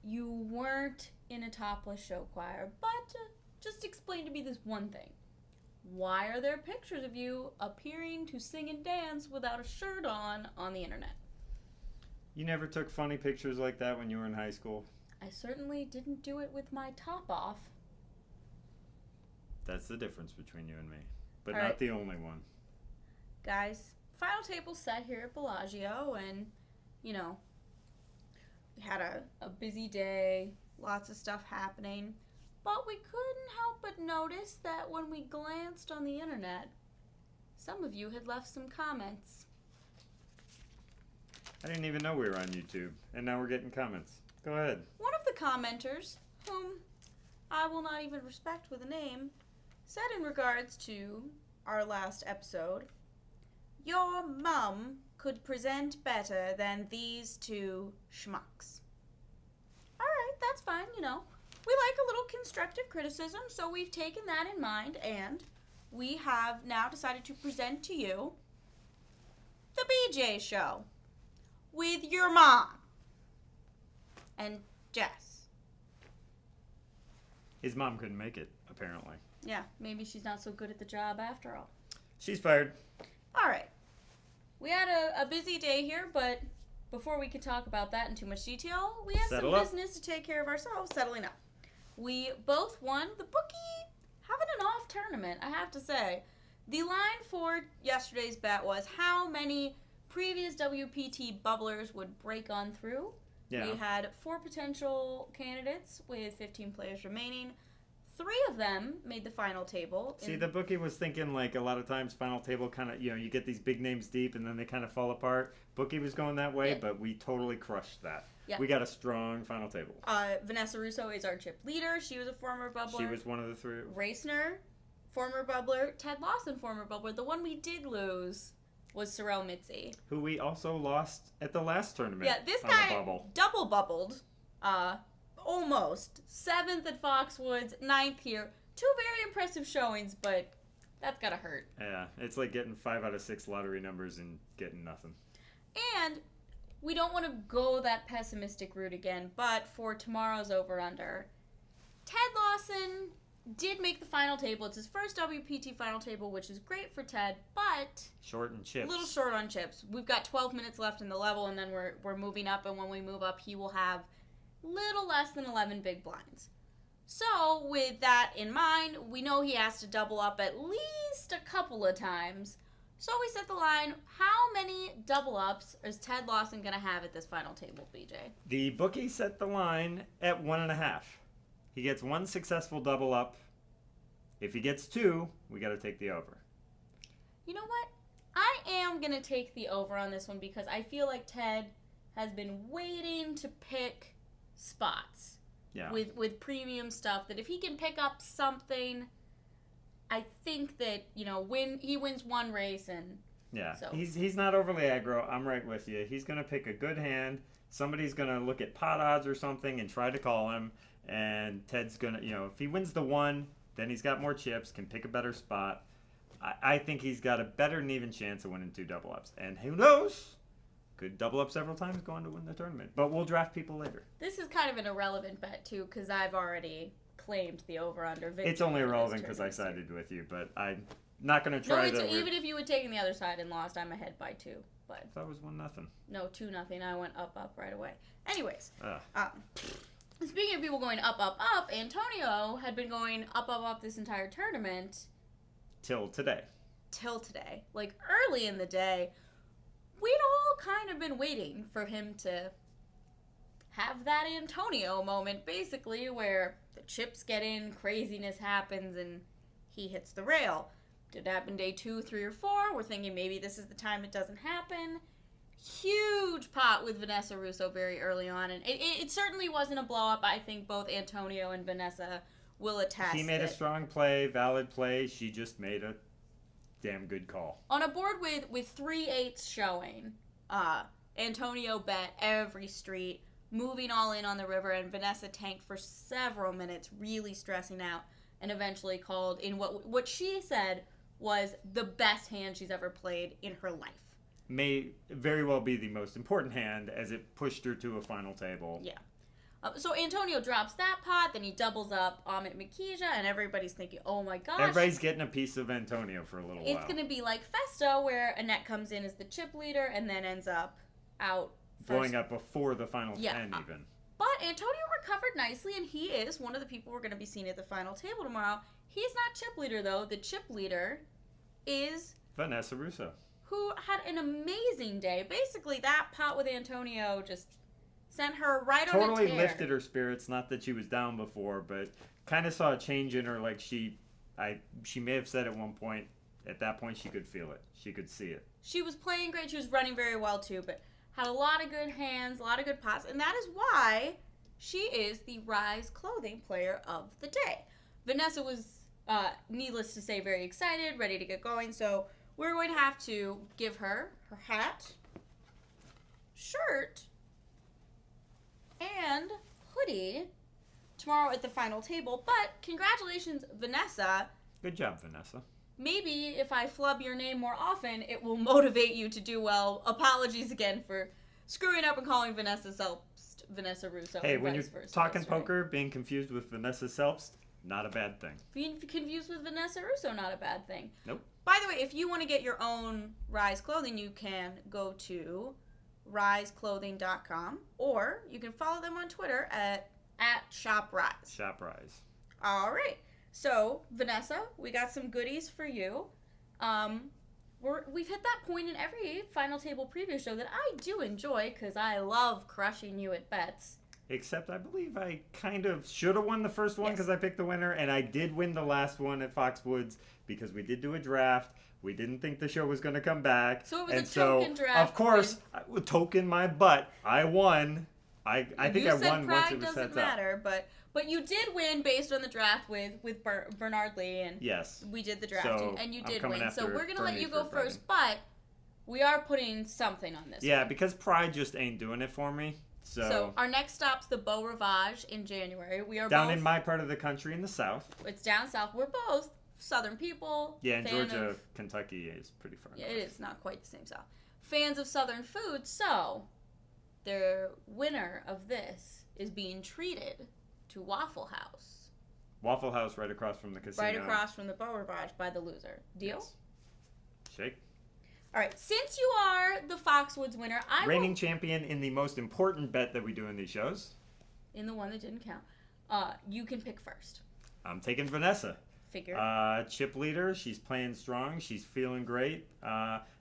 you weren't in a topless show choir, but just explain to me this one thing. Why are there pictures of you appearing to sing and dance without a shirt on the internet? You never took funny pictures like that when you were in high school? I certainly didn't do it with my top off. That's the difference between you and me. But All not right. the only one. Guys, final table set here at Bellagio, and, you know, we had a busy day, lots of stuff happening, but we couldn't help but notice that when we glanced on the internet, some of you had left some comments. I didn't even know we were on YouTube, and now we're getting comments. Go ahead. One of the commenters, whom I will not even respect with a name, said in regards to our last episode, "Your mum could present better than these two schmucks." Alright, that's fine, you know. We like a little constructive criticism, so we've taken that in mind, and we have now decided to present to you the BJ Show with your mom and Jess. His mom couldn't make it, apparently. Yeah, maybe she's not so good at the job after all. She's fired. All right. We had a busy day here, but before we could talk about that in too much detail, we have Settle some up. business to take care of ourselves, settling up. We both won the bookie having an off tournament, I have to say. The line for yesterday's bet was how many previous WPT bubblers would break on through. Yeah. We had 4 potential candidates with 15 players remaining. 3 of them made the final table. See, the bookie was thinking, like, a lot of times final table kind of, you get these big names deep and then they kind of fall apart. Bookie was going that way, Yeah. but we totally crushed that. Yeah. We got a strong final table. Vanessa Russo is our chip leader. She was a former bubbler. She was one of the 3. Racner, former bubbler. Ted Lawson, former bubbler. The one we did lose was Sorrel Mitzi. Who we also lost at the last tournament. Yeah, this on guy the bubble. double bubbled. Almost. 7th at Foxwoods, 9th here. 2 very impressive showings, but that's gotta hurt. Yeah, it's like getting 5 out of 6 lottery numbers and getting nothing. And we don't want to go that pessimistic route again, but for tomorrow's over-under, Ted Lawson did make the final table. It's his first WPT final table, which is great for Ted, but Short and chips. a little short on chips. We've got 12 minutes left in the level, and then we're moving up, and when we move up, he will have little less than 11 big blinds. So, with that in mind, we know he has to double up at least a couple of times. So we set the line, how many double ups is Ted Lawson going to have at this final table, BJ? The bookie set the line at 1.5. He gets 1 successful double up. If he gets 2, we got to take the over. You know what? I am going to take the over on this one because I feel like Ted has been waiting to pick spots with premium stuff, that if he can pick up something, I think that, when he wins one race and so. He's not overly aggro. I'm right with you. He's going to pick a good hand. Somebody's going to look at pot odds or something and try to call him, and Ted's going to, if he wins the 1, then he's got more chips, can pick a better spot. I think he's got a better than even chance of winning 2 double ups. And who knows? Could double up several times, go on to win the tournament. But we'll draft people later. This is kind of an irrelevant bet, too, because I've already claimed the over-under victory. It's only irrelevant because I sided with you, but I'm not going to try even if you had taken the other side and lost, I'm ahead by 2. But that was 1-0. No, 2-0. I went up right away. Anyways, speaking of people going up, Antonio had been going up this entire tournament. Till today. Like, early in the day, we'd all kind of been waiting for him to have that Antonio moment, basically, where the chips get in, craziness happens, and he hits the rail. Did it happen day 2, 3, or 4? We're thinking maybe this is the time it doesn't happen. Huge pot with Vanessa Russo very early on, and it certainly wasn't a blow-up. I think both Antonio and Vanessa will attest. He made a strong play, valid play. She just made a damn good call. On a board with 3/8 showing, Antonio bet every street, moving all in on the river, and Vanessa tanked for several minutes, really stressing out, and eventually called in what she said was the best hand she's ever played in her life. May very well be the most important hand as it pushed her to a final table. Yeah. So Antonio drops that pot, then he doubles up Amit Makija, and everybody's thinking, oh my gosh. Everybody's getting a piece of Antonio for a little while. It's going to be like Festa, where Annette comes in as the chip leader and then ends up out blowing up before the final 10 even. But Antonio recovered nicely, and he is one of the people we're going to be seeing at the final table tomorrow. He's not chip leader, though. The chip leader is Vanessa Russo, who had an amazing day. Basically, that pot with Antonio just sent her right on a tear. Totally lifted her spirits. Not that she was down before, but kind of saw a change in her. Like she may have said at one point, at that point she could feel it. She could see it. She was playing great. She was running very well, too, but had a lot of good hands, a lot of good pots, and that is why she is the Rise Clothing Player of the Day. Vanessa was, needless to say, very excited, ready to get going, so we're going to have to give her her hat, shirt, and hoodie tomorrow at the final table. But congratulations, Vanessa. Good job, Vanessa. Maybe if I flub your name more often, it will motivate you to do well. Apologies again for screwing up and calling Vanessa Selbst Vanessa Russo. Hey, when you're talking poker, being confused with Vanessa Selbst, not a bad thing. Being confused with Vanessa Russo, not a bad thing. Nope. By the way, if you want to get your own Rise clothing, you can go to riseclothing.com, or you can follow them on Twitter at ShopRise. ShopRise. All right. So, Vanessa, we got some goodies for you. We've hit that point in every Final Table preview show that I do enjoy because I love crushing you at bets. Except I believe I kind of should have won the first one because I picked the winner, and I did win the last one at Foxwoods because we did do a draft. We didn't think the show was going to come back. So it was a token draft. Of course, token my butt. I won. I think I won once it was set up. Doesn't matter, but you did win based on the draft with Bernard Lee, and yes, we did the draft, and you did win. So we're gonna let you go first, Friday. but we are putting something on this. Yeah, because Pride just ain't doing it for me. So our next stop's the Beau Rivage in January. We are down in my part of the country in the south. It's down south. We're both Southern people. Yeah, and Georgia, Kentucky is pretty far. Yeah, it is not quite the same south. Fans of Southern food, so the winner of this is being treated to Waffle House. Waffle House right across from the casino. Right across from the Beau Rivage by the loser. Deal? Yes. Shake. All right. Since you are the Foxwoods winner, reigning champion in the most important bet that we do in these shows. In the one that didn't count. You can pick first. I'm taking Vanessa. Figure. Chip leader. She's playing strong. She's feeling great.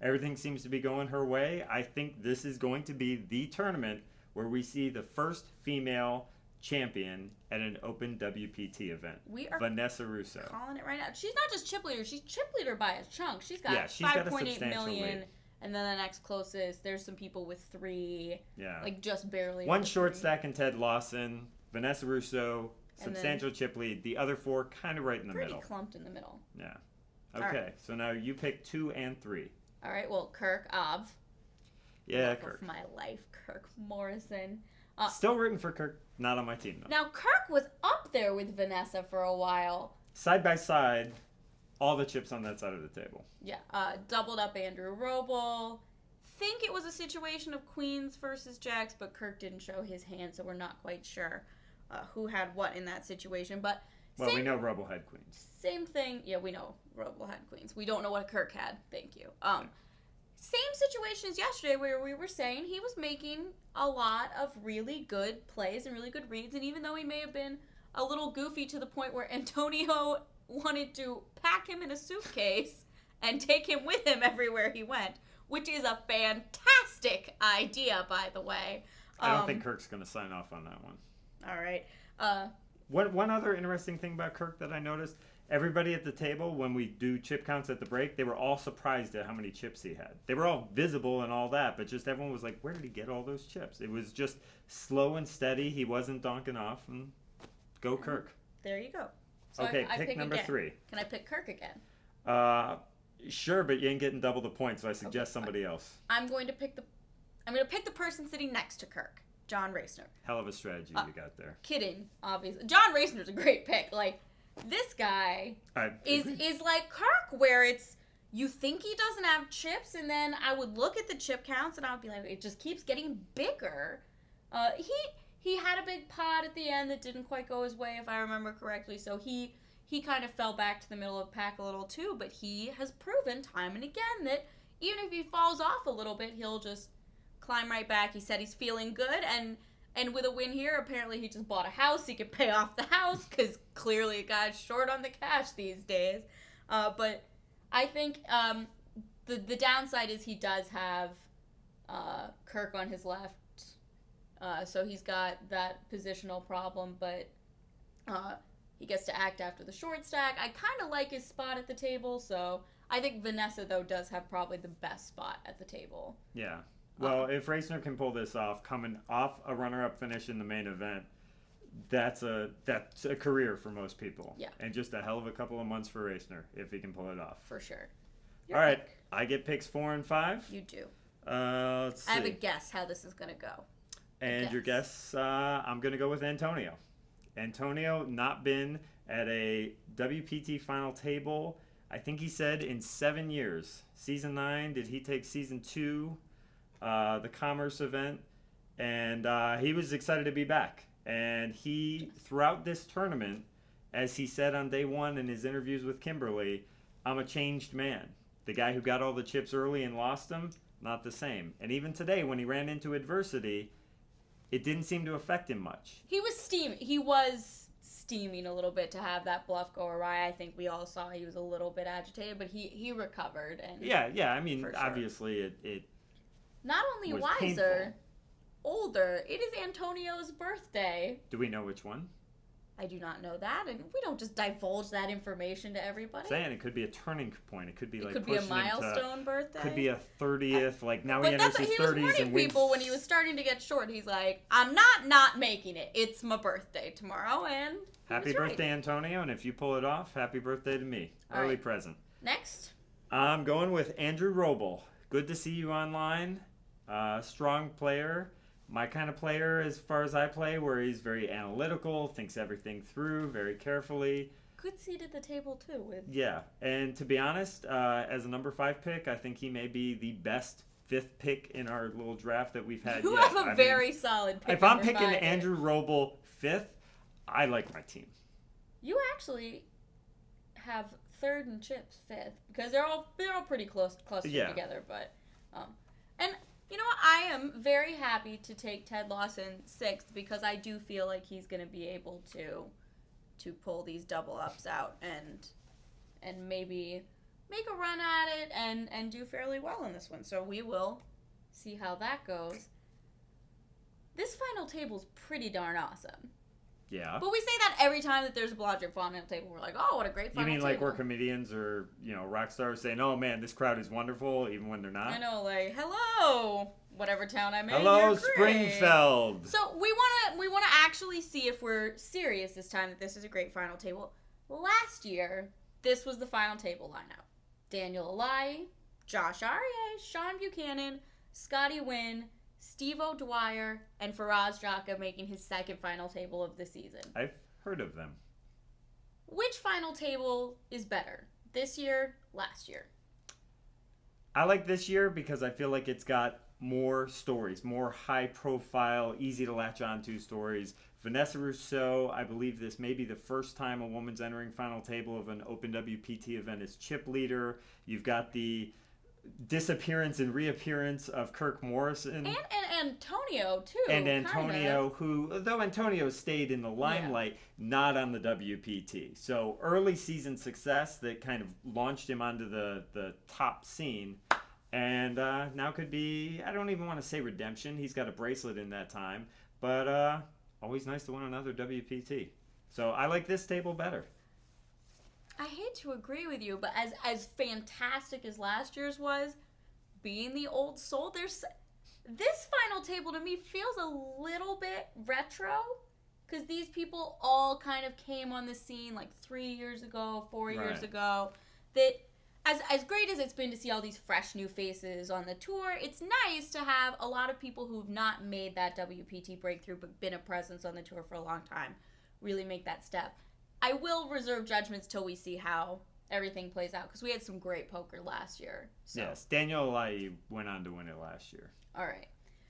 Everything seems to be going her way. I think this is going to be the tournament where we see the first female champion at an open WPT event. We are Vanessa Russo. Calling it right now. She's not just chip leader. She's chip leader by a chunk. She's got 5.8 million. Lead. And then the next closest, there's some people with 3. Yeah. Like just barely. One short stack and Ted Lawson. Vanessa Russo. Substantial chip lead. The other 4 kind of right in the middle. Pretty clumped in the middle. Yeah. Okay. So now you pick 2 and 3. All right. Well, Kirk Ob. Yeah, Love Kirk. Of my life, Kirk Morrison. Still rooting for Kirk. Not on my team, though. Now, Kirk was up there with Vanessa for a while. Side by side, all the chips on that side of the table. Yeah. Doubled up Andrew Roble. Think it was a situation of Queens versus Jacks, but Kirk didn't show his hand, so we're not quite sure who had what in that situation. But we know Roble had Queens. Same thing. Yeah, we know Roble had Queens. We don't know what Kirk had. Thank you. Same situation as yesterday where we were saying he was making a lot of really good plays and really good reads, and even though he may have been a little goofy to the point where Antonio wanted to pack him in a suitcase and take him with him everywhere he went, which is a fantastic idea, by the way. I don't think Kirk's going to sign off on that one. All right. One other interesting thing about Kirk that I noticed, everybody at the table, when we do chip counts at the break, they were all surprised at how many chips he had. They were all visible and all that, but just everyone was like, where did he get all those chips? It was just slow and steady. He wasn't donking off. And go Kirk. There you go. So okay, I pick number again. 3. Can I pick Kirk again? Sure, but you ain't getting double the points, so I suggest somebody else. I'm going to pick the person sitting next to Kirk, John Racner. Hell of a strategy you got there. Kidding, obviously. John Racner's a great pick. Like, this guy is like Kirk, where it's, you think he doesn't have chips, and then I would look at the chip counts, and I would be like, it just keeps getting bigger. he had a big pot at the end that didn't quite go his way, if I remember correctly. So he kind of fell back to the middle of the pack a little too. But he has proven time and again that even if he falls off a little bit, he'll just climb right back. He said he's feeling good, and with a win here, apparently he just bought a house. He could pay off the house because clearly a guy's short on the cash these days. But I think the downside is he does have Kirk on his left. So he's got that positional problem, but he gets to act after the short stack. I kind of like his spot at the table, so I think Vanessa, though, does have probably the best spot at the table. Yeah. Well, if Racner can pull this off, coming off a runner-up finish in the main event, that's a career for most people. Yeah. And just a hell of a couple of months for Racner if he can pull it off. For sure. All right. I get picks 4 and 5. You do. Let's see. I have a guess how this is going to go. And your guess, I'm going to go with Antonio. Antonio not been at a WPT final table, I think he said, in 7 years. Season 9, did he take Season 2, the Commerce event? And he was excited to be back. And he, throughout this tournament, as he said on day 1 in his interviews with Kimberly, I'm a changed man. The guy who got all the chips early and lost them, not the same. And even today, when he ran into adversity, it didn't seem to affect him much. He was steaming a little bit to have that bluff go awry. I think we all saw he was a little bit agitated, but he recovered. And yeah. I mean, sure. Obviously, it not only was wiser, painful. Older. It is Antonio's birthday. Do we know which one? I do not know that, and we don't just divulge that information to everybody. Saying it could be a turning point. It could be like it could be a milestone birthday. Could be a 30th. Like now but he enters his 30s he was warning people when he was starting to get short. He's like, I'm not making it. It's my birthday tomorrow, and happy birthday, Antonio! And if you pull it off, happy birthday to me. All Early right. present. Next, I'm going with Andrew Roble. Good to see you online. Strong player. My kind of player as far as I play, where he's very analytical, thinks everything through very carefully. good seat at the table too. Yeah, and to be honest, as a number 5 pick, I think he may be the best 5th pick in our little draft that we've had You yet. have a very solid pick. If I'm number picking 5 Andrew Roble 5th, I like my team. You actually have 3rd and Chips 5th because they're all pretty close together. But and you know what? I am very happy to take Ted Lawson 6th because I do feel like he's going to be able to pull these double ups out and maybe make a run at it and do fairly well in this one. So we will see how that goes. This final table's pretty darn awesome. Yeah. But we say that every time that there's a Blodgett final table. We're like, oh, what a great final table. You mean like we're comedians or, rock stars saying, oh man, this crowd is wonderful, even when they're not? I know, like, hello, whatever town I'm in. Hello, Springfield. So we wanna actually see if we're serious this time that this is a great final table. Last year, this was the final table lineup. Daniel Alai, Josh Aryeh, Sean Buchanan, Scotty Wynn, Steve O'Dwyer, and Faraz Jaka making his 2nd final table of the season. I've heard of them. Which final table is better? This year, last year? I like this year because I feel like it's got more stories, more high-profile, easy-to-latch-onto stories. Vanessa Rousseau, I believe this may be the first time a woman's entering final table of an Open WPT event as chip leader. You've got the disappearance and reappearance of Kirk Morrison. And Antonio, too. And Antonio, who, though Antonio stayed in the limelight, not on the WPT. So early season success that kind of launched him onto the top scene. And now could be, I don't even want to say redemption. He's got a bracelet in that time. But always nice to win another WPT. So I like this table better. I hate to agree with you, but as fantastic as last year's was, being the old soul, this final table to me feels a little bit retro, because these people all kind of came on the scene like 3 years ago, 4 years ago. That as great as it's been to see all these fresh new faces on the tour, it's nice to have a lot of people who've not made that WPT breakthrough but been a presence on the tour for a long time really make that step. I will reserve judgments till we see how everything plays out, because we had some great poker last year. So. Yes, Daniel Alai went on to win it last year. All right.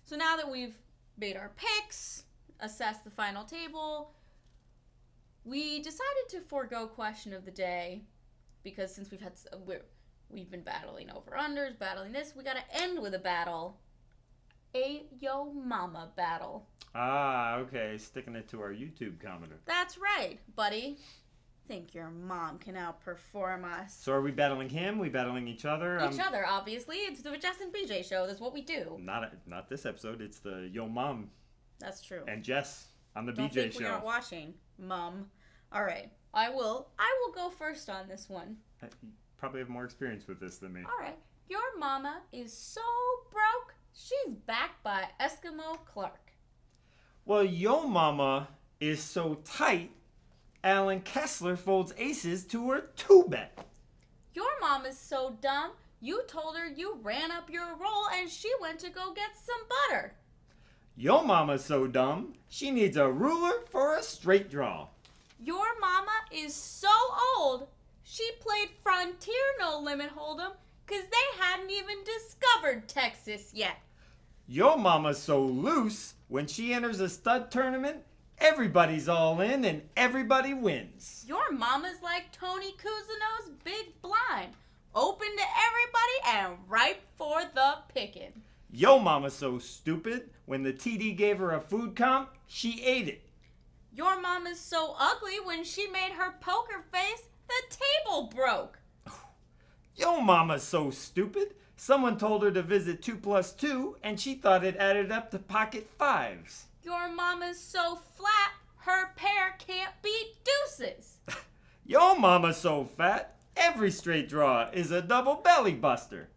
So now that we've made our picks, assess the final table. We decided to forego question of the day because since we've been battling over-unders, battling this, we got to end with a battle. A Yo Mama battle. Ah, okay. Sticking it to our YouTube commenter. That's right, buddy. Think your mom can outperform us. So are we battling him? We battling each other? Each other, obviously. It's the Jess and BJ Show. That's what we do. Not this episode. It's the Yo Mom. That's true. And Jess on the Don't BJ think Show. We aren't watching, Mom. All right. I will go first on this one. You probably have more experience with this than me. All right. Your mama is so broke, she's backed by Eskimo Clark. Well, Yo Mama is so tight, Alan Kessler folds aces to her 2-bet. Your mom is so dumb, you told her you ran up your roll and she went to go get some butter. Yo Mama's so dumb, she needs a ruler for a straight draw. Your mama is so old, she played Frontier No Limit Hold'em because they hadn't even discovered Texas yet. Yo Mama's so loose, when she enters a stud tournament, everybody's all in and everybody wins. Your mama's like Tony Cousineau's Big Blind, open to everybody and ripe for the picking. Yo Mama's so stupid, when the TD gave her a food comp, she ate it. Your mama's so ugly, when she made her poker face, the table broke. Yo Mama's so stupid, someone told her to visit 2 plus 2 and she thought it added up to pocket 5s. Your mama's so flat, her pair can't beat deuces. Yo Mama's so fat, every straight draw is a double belly buster.